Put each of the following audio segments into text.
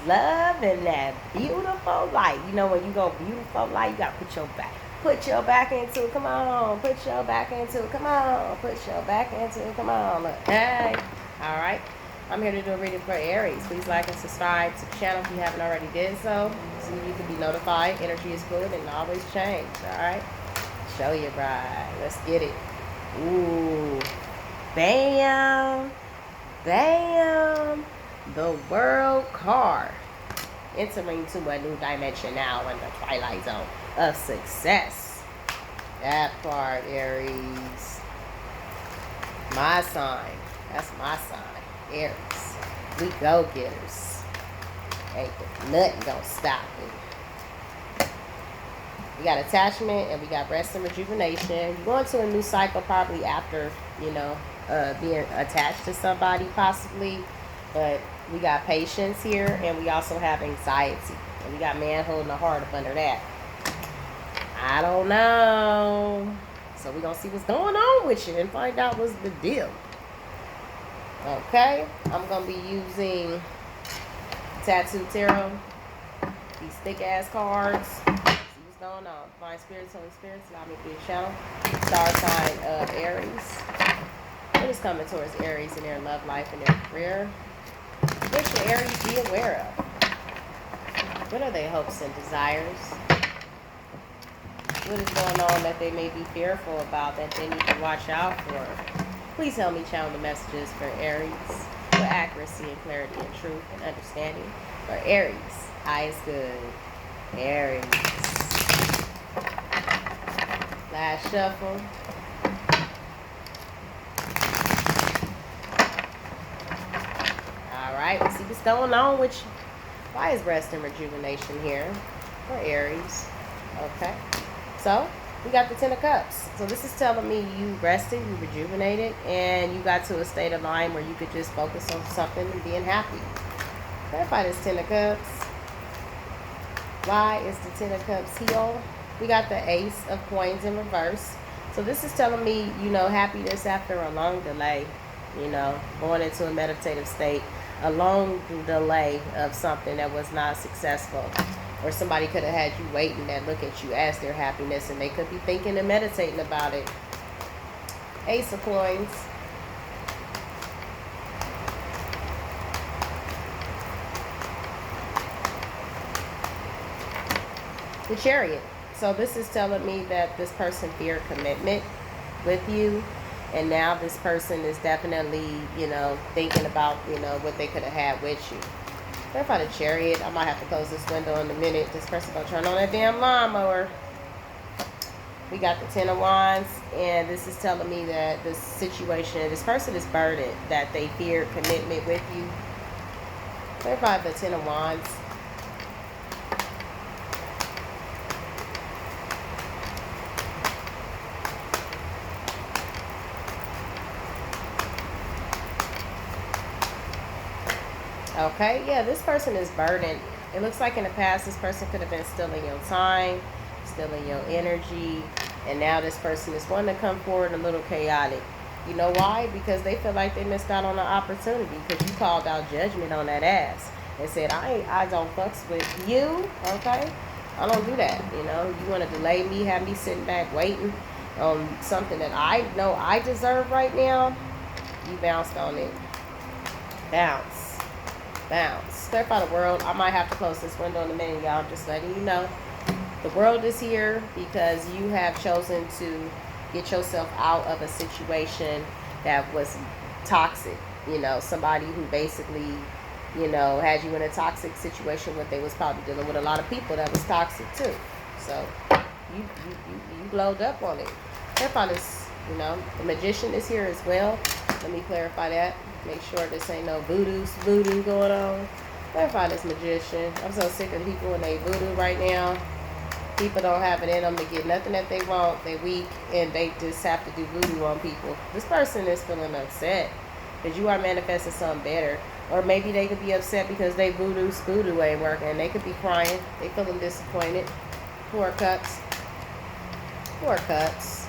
love and that beautiful light. You know, when you go beautiful light, you got to put your back into it. Come on. Put your back into it. Come on. Put your back into it. Come on. Look. Hey. All right. I'm here to do a reading for Aries. Please like and subscribe to the channel if you haven't already did so you can be notified. Energy is fluid and always change. All right. Show your bride. Let's get it. Ooh. Bam. Bam. The World card. Entering to a new dimension now in the twilight zone of success. That part, Aries. My sign. That's my sign. Aries. We go getters. Ain't nothing gonna stop me. We got attachment and we got rest and rejuvenation. You're going to a new cycle probably after, you know, being attached to somebody possibly. But we got patience here and we also have anxiety. And we got man holding the heart up under that. I don't know. So we're going to see what's going on with you and find out what's the deal. Okay. I'm going to be using Tattoo Tarot. These thick ass cards. See what's going on. Divine Spirits, Holy Spirits, allow me to be a channel. Star sign of Aries. What is coming towards Aries in their love life and their career? What should Aries be aware of? What are their hopes and desires? What is going on that they may be fearful about that they need to watch out for? Please help me channel the messages for Aries with accuracy and clarity and truth and understanding. For Aries, I is good. Aries. Last shuffle. Alright, let's see what's going on with you. Why is rest and rejuvenation here for Aries? Okay. So, we got the Ten of Cups. So this is telling me you rested, you rejuvenated, and you got to a state of mind where you could just focus on something and being happy. Clarify this Ten of Cups. Why is the Ten of Cups healed? We got the Ace of Coins in reverse. So this is telling me, you know, happiness after a long delay. You know, going into a meditative state. A long delay of something that was not successful. Or somebody could have had you waiting and look at you as their happiness, and they could be thinking and meditating about it. Ace of Coins. The Chariot. So this is telling me that this person feared commitment with you. And now this person is definitely, you know, thinking about, you know, what they could have had with you. Clarify the Chariot. I might have to close this window in a minute. This person gonna turn on that damn lawnmower. We got the Ten of Wands. And this is telling me that this situation, this person is burdened, that they feared commitment with you. Clarify the Ten of Wands. Okay, yeah, this person is burdened. It looks like in the past, this person could have been stealing your time, stealing your energy, and now this person is wanting to come forward a little chaotic. You know why? Because they feel like they missed out on an opportunity because you called out judgment on that ass and said, I don't fucks with you, okay? I don't do that, you know? You want to delay me, have me sitting back waiting on something that I know I deserve right now? You bounced on it. Bounce. Bounce. Clarify the world. I might have to close this window in a minute, y'all. I'm just letting you know. The world is here because you have chosen to get yourself out of a situation that was toxic. You know, somebody who basically, you know, had you in a toxic situation when they was probably dealing with a lot of people that was toxic too. So you glowed up on it. Clarify this, you know. The Magician is here as well. Let me clarify that. Make sure this ain't no voodoo going on. Clarify this Magician. I'm so sick of people and they voodoo right now. People don't have it in them to get nothing that they want. They weak and they just have to do voodoo on people. This person is feeling upset because you are manifesting something better. Or maybe they could be upset because they voodoo ain't working. They could be crying. They feeling disappointed. Four Cups. Four Cups.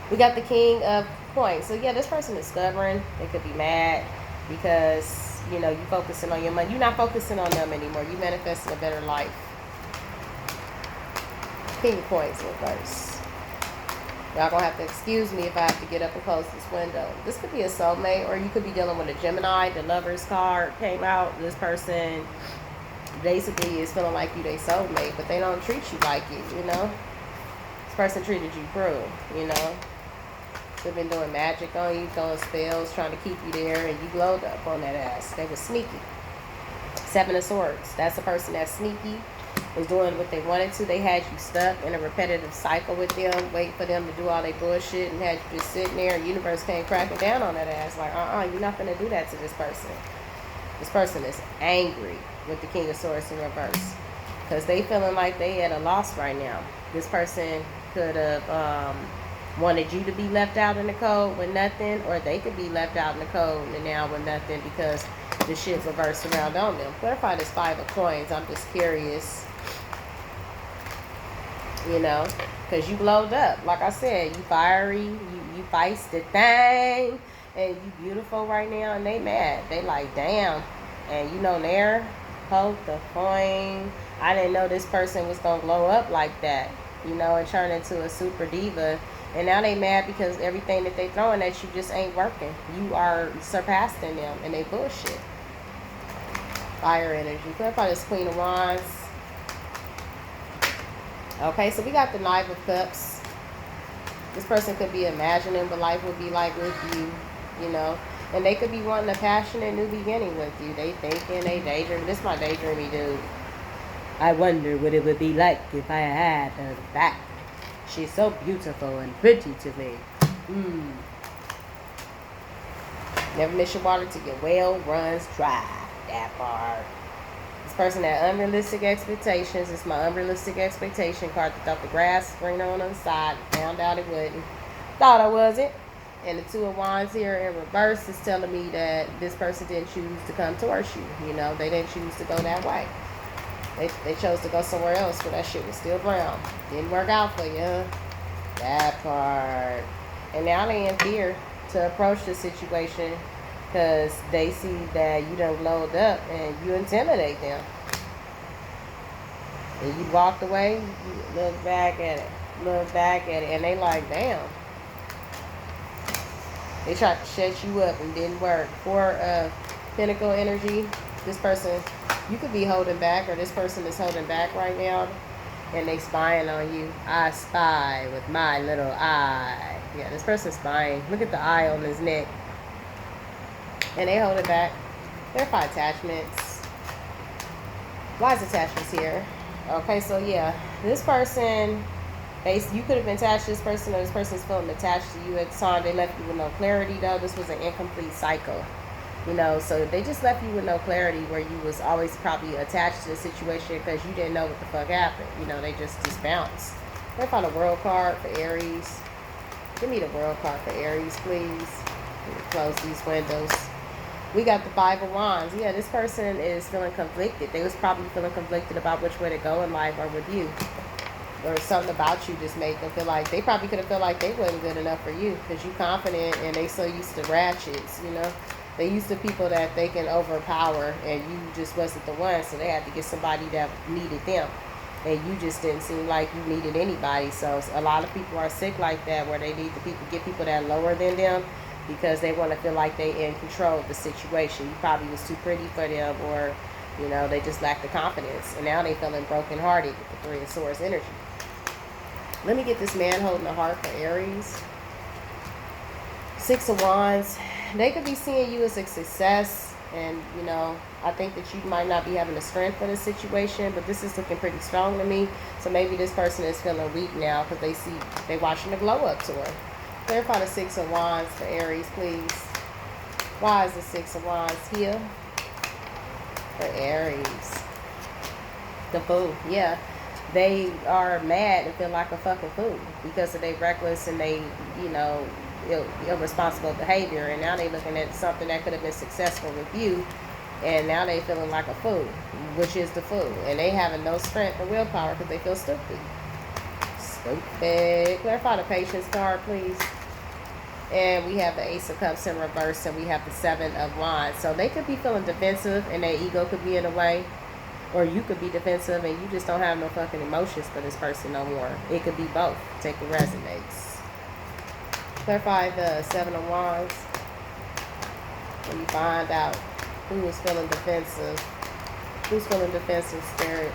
We got the King of Coins. So yeah, this person is stubborn. They could be mad because you know, you focusing on your money. You're not focusing on them anymore. You manifesting a better life. King of Coins reverse. Y'all gonna have to excuse me if I have to get up and close this window. This could be a soulmate, or you could be dealing with a Gemini. The Lover's card came out. This person basically is feeling like you they soulmate, but they don't treat you like it, you know. This person treated you cruel, you know. They've been doing magic on you, throwing spells, trying to keep you there, and you glowed up on that ass. They were sneaky. Seven of Swords. That's the person that's sneaky, was doing what they wanted to. They had you stuck in a repetitive cycle with them, waiting for them to do all their bullshit, and had you just sitting there, and the universe came cracking down on that ass. Like, you're not going to do that to this person. This person is angry with the King of Swords in reverse, because they feeling like they at a loss right now. This person could have wanted you to be left out in the cold with nothing, or they could be left out in the cold and now with nothing because the shit reversed around on them. Clarify this Five of Coins. I'm just curious, you know, because you blowed up. Like I said, you fiery, you feisty thing, and you beautiful right now, and they mad. They like, damn. And you know, they're hold the coin. I didn't know this person was gonna blow up like that, you know, and turn into a super diva. And now they mad because everything that they throwing at you just ain't working. You are surpassing them, and they bullshit. Fire energy. Clarify this Queen of Wands. Okay, so we got the Knight of Cups. This person could be imagining what life would be like with you, you know. And they could be wanting a passionate new beginning with you. They thinking, they daydreaming. This is my daydreamy dude. I wonder what it would be like if I had her back. She's so beautiful and pretty to me. Never miss your water till your well runs dry. That part. This person had unrealistic expectations. It's my unrealistic expectation card that thought the grass was greener on the other side. Found out it wouldn't. Thought I wasn't. And the Two of Wands here in reverse is telling me that this person didn't choose to come towards you. You know, they didn't choose to go that way. They chose to go somewhere else where that shit was still brown. Didn't work out for you, huh? That part. And now they in fear to approach the situation because they see that you done glowed up and you intimidate them. And you walked away, you look back at it, and they like, damn. They tried to shut you up and didn't work. Four of Pentacle energy. This person, you could be holding back, or this person is holding back right now, and they spying on you. I spy with my little eye. Yeah, this person's spying. Look at the eye on his neck. And they hold it back. Clarify attachments. Wise attachments here. Okay, so yeah, this person, you could have been attached to this person, or this person's feeling attached to you at the time. They left you with no clarity, though. This was an incomplete cycle. You know, so they just left you with no clarity, where you was always probably attached to the situation because you didn't know what the fuck happened. You know, they just bounced. Let's find a World card for Aries. Give me the World card for Aries, please. Close these windows. We got the Five of Wands. Yeah, this person is feeling conflicted. They was probably feeling conflicted about which way to go in life, or with you. Or something about you just made them feel like, they probably could have felt like they wasn't good enough for you because you confident and they so used to ratchets, you know. They used to people that they can overpower, and you just wasn't the one, so they had to get somebody that needed them. And you just didn't seem like you needed anybody. So a lot of people are sick like that, where they need to get people that are lower than them because they want to feel like they in control of the situation. You probably was too pretty for them, or, you know, they just lack the confidence. And now they feeling brokenhearted with the Three of Swords energy. Let me get this man holding the heart for Aries. Six of Wands. They could be seeing you as a success, and, you know, I think that you might not be having the strength for the situation, but this is looking pretty strong to me. So maybe this person is feeling weak now because they watching the glow up to her. Clarify the Six of Wands for Aries, please. Why is the Six of Wands here for Aries? The Fool. Yeah. They are mad and feel like a fucking fool because of their reckless and they, you know, irresponsible behavior, and now they looking at something that could have been successful with you, and now they feeling like a fool, which is the Fool, and they having no strength or willpower because they feel stupid. Clarify the Patience card, please. And we have the Ace of Cups in reverse, and we have the Seven of Wands. So they could be feeling defensive, and their ego could be in the way. Or you could be defensive, and you just don't have no fucking emotions for this person no more. It could be both. Take what resonates. Clarify the Seven of Wands. When you find out who is feeling defensive. Who's feeling defensive, Spirit.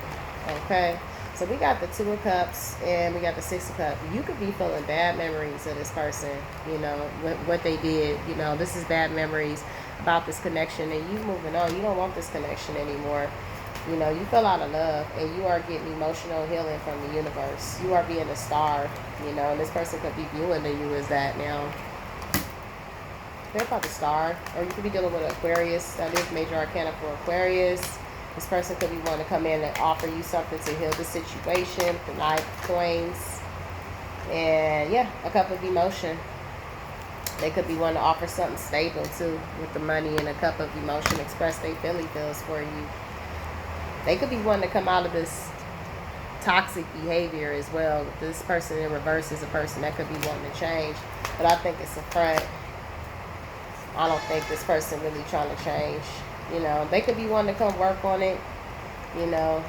Okay. So we got the Two of Cups and we got the Six of Cups. You could be feeling bad memories of this person, you know, what they did. You know, this is bad memories about this connection, and you moving on. You don't want this connection anymore. You know, you fell out of love, and you are getting emotional healing from the universe. You are being a star, you know, and this person could be viewing you as that now. They're about the star, or you could be dealing with Aquarius. That is major arcana for Aquarius. This person could be wanting to come in and offer you something to heal the situation. The Knight of Coins. And yeah, a cup of emotion. They could be wanting to offer something stable too with the money and a cup of emotion. Express their feels for you. They could be wanting to come out of this toxic behavior as well. This person in reverse is a person that could be wanting to change. But I think it's a front. I don't think this person really trying to change. You know, they could be wanting to come work on it, you know,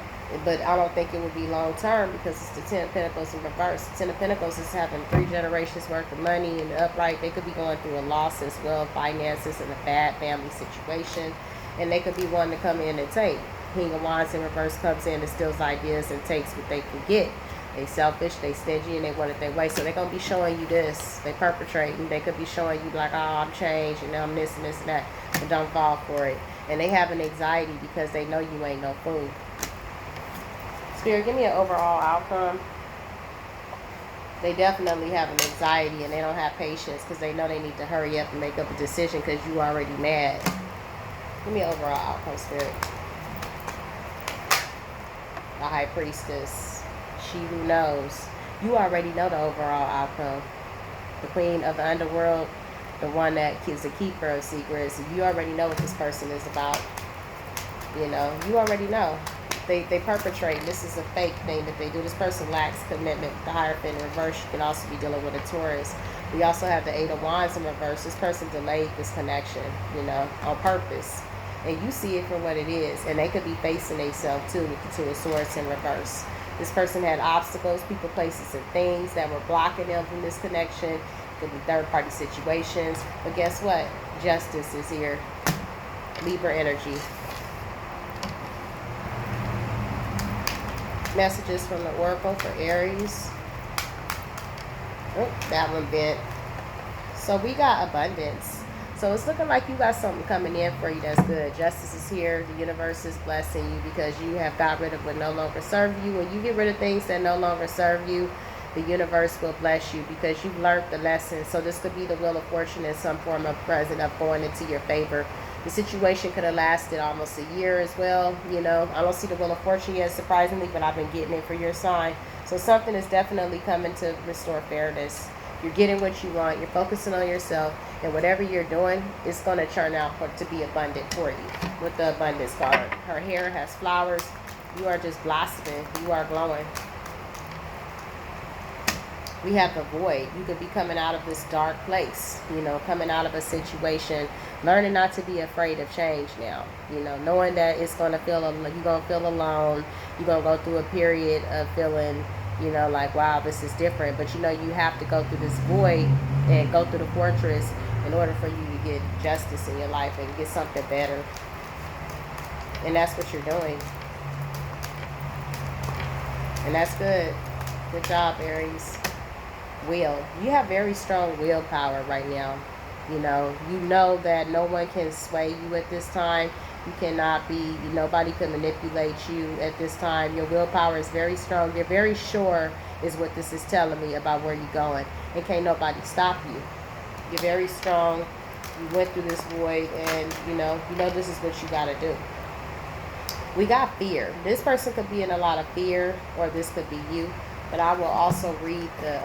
but I don't think it would be long term because it's the Ten of Pentacles in reverse. The Ten of Pentacles is having 3 generations worth of money in the upright. They could be going through a loss as well, finances, and a bad family situation. And they could be wanting to come in and take. King of Wands in reverse comes in and steals ideas and takes what they can get. They selfish, they stingy, and they want it their way. So they're going to be showing you this. They perpetrating. They could be showing you like, oh, I'm changed, and I'm this and this and that. But don't fall for it. And they have an anxiety because they know you ain't no fool. Spirit, give me an overall outcome. They definitely have an anxiety, and they don't have patience because they know they need to hurry up and make up a decision because you already mad. Give me an overall outcome, Spirit. The High Priestess. She who knows. You already know the overall outcome. The Queen of the Underworld, the one that is a keeper of secrets. You already know what this person is about. You know, you already know. They perpetrate. This is a fake thing that they do. This person lacks commitment. The Hierophant in reverse, you can also be dealing with a Taurus. We also have the Eight of Wands in reverse. This person delayed this connection, you know, on purpose. And you see it for what it is. And they could be facing themselves too with the Two of Swords in reverse. This person had obstacles, people, places, and things that were blocking them from this connection. It could be third-party situations. But guess what? Justice is here. Libra energy. Messages from the Oracle for Aries. Oh, that one bent. So we got abundance. So it's looking like you got something coming in for you that's good. Justice is here. The universe is blessing you because you have got rid of what no longer serve you. When you get rid of things that no longer serve you, the universe will bless you because you've learned the lesson. So this could be the Wheel of Fortune in some form of present up going into your favor. The situation could have lasted almost a year as well. You know, I don't see the Wheel of Fortune yet, surprisingly, but I've been getting it for your sign. So something is definitely coming to restore fairness. You're getting what you want. You're focusing on yourself. And whatever you're doing, it's going to turn out to be abundant for you with the abundance card. Her hair has flowers. You are just blossoming. You are glowing. We have the Void. You could be coming out of this dark place, you know, coming out of a situation, learning not to be afraid of change now, you know, knowing that it's going to feel, you're going to feel alone. You're going to go through a period of feeling, you know, like, wow, this is different. But, you know, you have to go through this void and go through the fortress in order for you to get justice in your life and get something better. And that's what you're doing. And that's good. Good job, Aries. Will. You have very strong willpower right now. You know that no one can sway you at this time. You cannot be, nobody can manipulate you at this time. Your willpower is very strong. You're very sure is what this is telling me about where you're going. And can't nobody stop you. You're very strong. You went through this void and, you know this is what you got to do. We got fear. This person could be in a lot of fear, or this could be you. But I will also read the,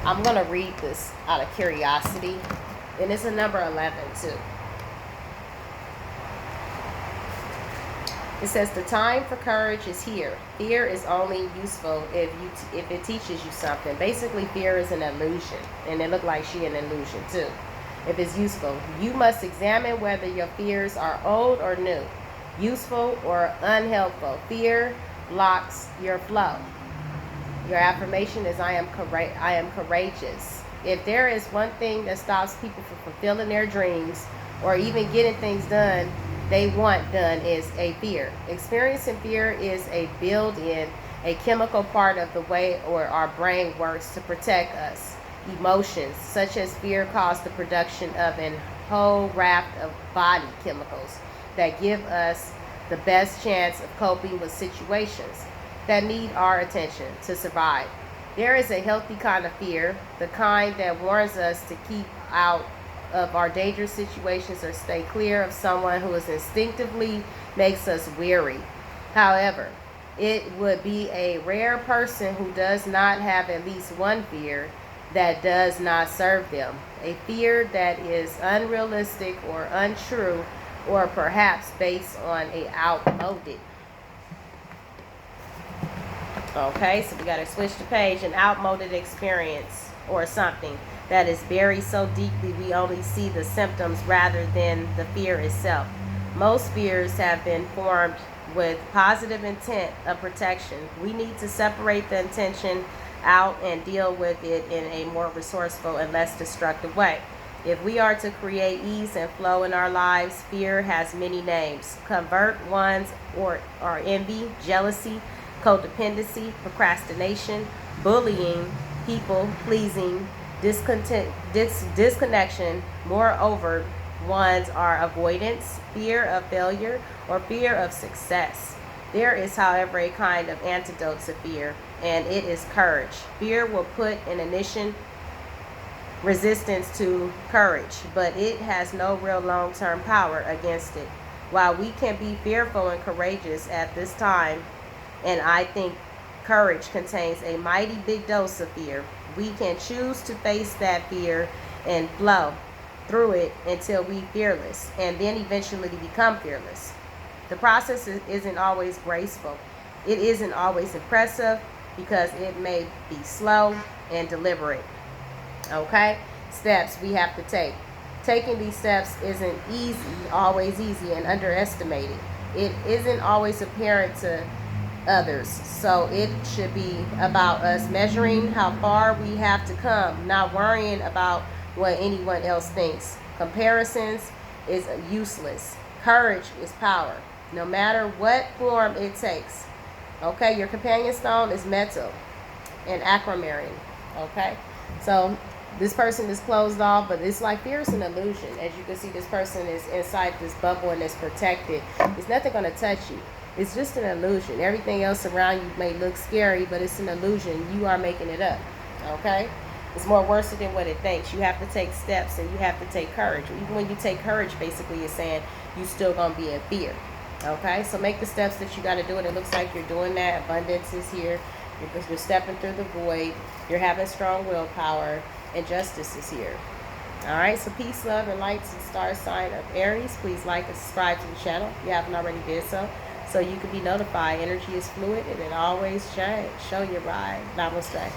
I'm going to read this out of curiosity. And it's a number 11 too. It says the time for courage is here. Fear is only useful if it teaches you something. Basically, fear is an illusion, and it looked like she an illusion too. If it's useful, you must examine whether your fears are old or new, useful or unhelpful. Fear blocks your flow. Your affirmation is I am courageous. If there is one thing that stops people from fulfilling their dreams or even getting things done they want done is a fear. Experiencing fear is a built-in, a chemical part of the way or our brain works to protect us. Emotions such as fear cause the production of a whole raft of body chemicals that give us the best chance of coping with situations that need our attention to survive. There is a healthy kind of fear, the kind that warns us to keep out of our dangerous situations or stay clear of someone who is instinctively makes us weary. However, it would be a rare person who does not have at least one fear that does not serve them. A fear that is unrealistic or untrue or perhaps based on a outmoded. Okay, so we got to switch the page. An outmoded experience or something that is buried so deeply we only see the symptoms rather than the fear itself. Most fears have been formed with positive intent of protection. We need to separate the intention out and deal with it in a more resourceful and less destructive way. If we are to create ease and flow in our lives, fear has many names. Covert ones are envy, jealousy, codependency, procrastination, bullying, people pleasing, disconnection. Moreover, ones are avoidance, fear of failure, or fear of success. There is, however, a kind of antidote to fear, and it is courage. Fear will put an initial resistance to courage, but it has no real long-term power against it. While we can be fearful and courageous at this time, and I think courage contains a mighty big dose of fear, we can choose to face that fear and flow through it until we fearless, and then eventually become fearless. The process isn't always graceful. It isn't always impressive because it may be slow and deliberate. Okay? Steps we have to take. Taking these steps isn't always easy and underestimated. It isn't always apparent to others. So it should be about us measuring how far we have to come, not worrying about what anyone else thinks. Comparisons is useless. Courage is power, no matter what form it takes. Okay, your companion stone is metal and aquamarine. Okay, so this person is closed off, but it's like fear is an illusion. As you can see, this person is inside this bubble and is protected. There's nothing going to touch you. It's just an illusion. Everything else around you may look scary, but it's an illusion. You are making it up. Okay? It's more worse than what it thinks. You have to take steps and you have to take courage. Even when you take courage, basically it's saying you're still going to be in fear. Okay? So make the steps that you got to do, and it looks like you're doing that. Abundance is here. You're stepping through the void. You're having strong willpower, and justice is here. All right, so peace, love, and light to the star sign of Aries. Please like and subscribe to the channel if you haven't already did so you can be notified. Energy is fluid and it always changes. Show your ride. Namaste.